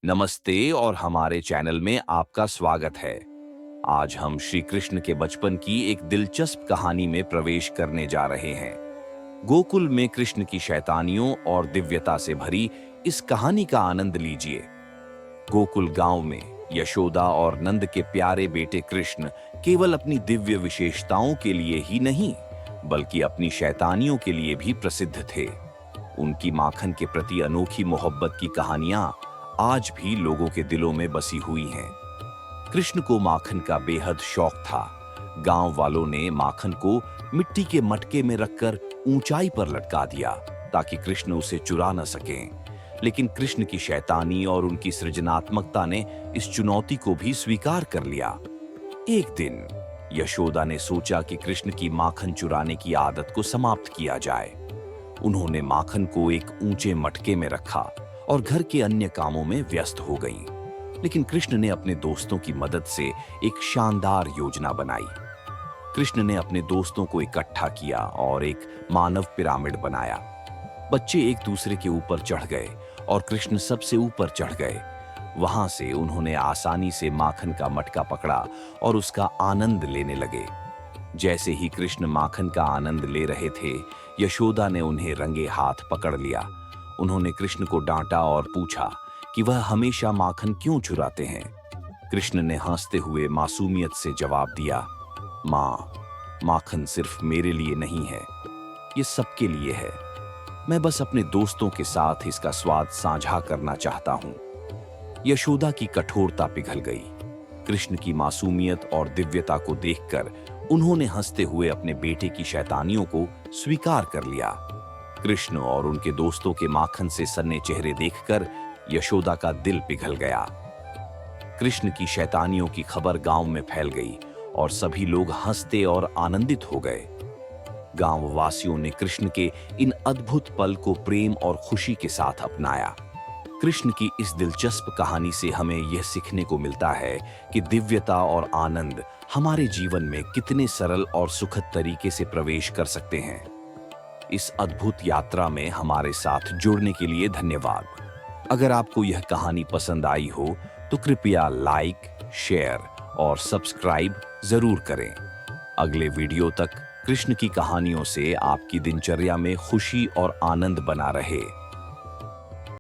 नमस्ते और हमारे चैनल में आपका स्वागत है। आज हम श्री कृष्ण के बचपन की एक दिलचस्प कहानी में प्रवेश करने जा रहे हैं। गोकुल में कृष्ण की शैतानियों और दिव्यता से भरी इस कहानी का आनंद लीजिए। गोकुल गांव में यशोदा और नंद के प्यारे बेटे कृष्ण केवल अपनी दिव्य विशेषताओं के लिए ही नहीं, बल्कि अपनी शैतानियों के लिए भी प्रसिद्ध थे। उनकी माखन के प्रति अनोखी मोहब्बत की कहानियां आज भी लोगों के दिलों में बसी हुई हैं। कृष्ण को माखन का बेहद शौक था। गांव वालों ने माखन को मिट्टी के मटके में रखकर ऊंचाई पर लटका दिया ताकि कृष्ण उसे चुरा न सकें। लेकिन कृष्ण की शैतानी और उनकी सृजनात्मकता ने इस चुनौती को भी स्वीकार कर लिया। एक दिन यशोदा ने सोचा कि कृष्ण की माखन चुराने की आदत को समाप्त किया जाए। उन्होंने माखन को एक ऊंचे मटके में रखा और घर के अन्य कामों में व्यस्त हो गईं। लेकिन कृष्ण ने अपने दोस्तों की मदद से एक शानदार योजना बनाई। कृष्ण ने अपने दोस्तों को इकट्ठा किया और एक मानव पिरामिड बनाया। बच्चे एक दूसरे के ऊपर चढ़ गए और कृष्ण सबसे ऊपर चढ़ गए। वहां से उन्होंने आसानी से माखन का मटका पकड़ा और उसका आनंद लेने लगे। जैसे ही कृष्ण माखन का आनंद ले रहे थे, यशोदा ने उन्हें रंगे हाथ पकड़ लिया। उन्होंने कृष्ण को डांटा और पूछा कि वह हमेशा माखन क्यों चुराते हैं। कृष्ण ने हंसते हुए मासूमियत से जवाब दिया, माँ, माखन सिर्फ मेरे लिए नहीं है, ये सबके लिए है। मैं बस अपने दोस्तों के साथ इसका स्वाद साझा करना चाहता हूँ। यशोदा की कठोरता पिघल गई। कृष्ण की मासूमियत और दिव्यता को देखकर उन्होंने हंसते हुए अपने बेटे की शैतानियों को स्वीकार कर लिया। कृष्ण और उनके दोस्तों के माखन से सन्ने चेहरे देखकर यशोदा का दिल पिघल गया। कृष्ण की शैतानियों की खबर गांव में फैल गई और सभी लोग हंसते और आनंदित हो गए। गांव वासियों ने कृष्ण के इन अद्भुत पल को प्रेम और खुशी के साथ अपनाया। कृष्ण की इस दिलचस्प कहानी से हमें यह सीखने को मिलता है कि दिव्यता और आनंद हमारे जीवन में कितने सरल और सुखद तरीके से प्रवेश कर सकते हैं। इस अद्भुत यात्रा में हमारे साथ जुड़ने के लिए धन्यवाद। अगर आपको यह कहानी पसंद आई हो तो कृपया लाइक, शेयर और सब्सक्राइब जरूर करें। अगले वीडियो तक कृष्ण की कहानियों से आपकी दिनचर्या में खुशी और आनंद बना रहे।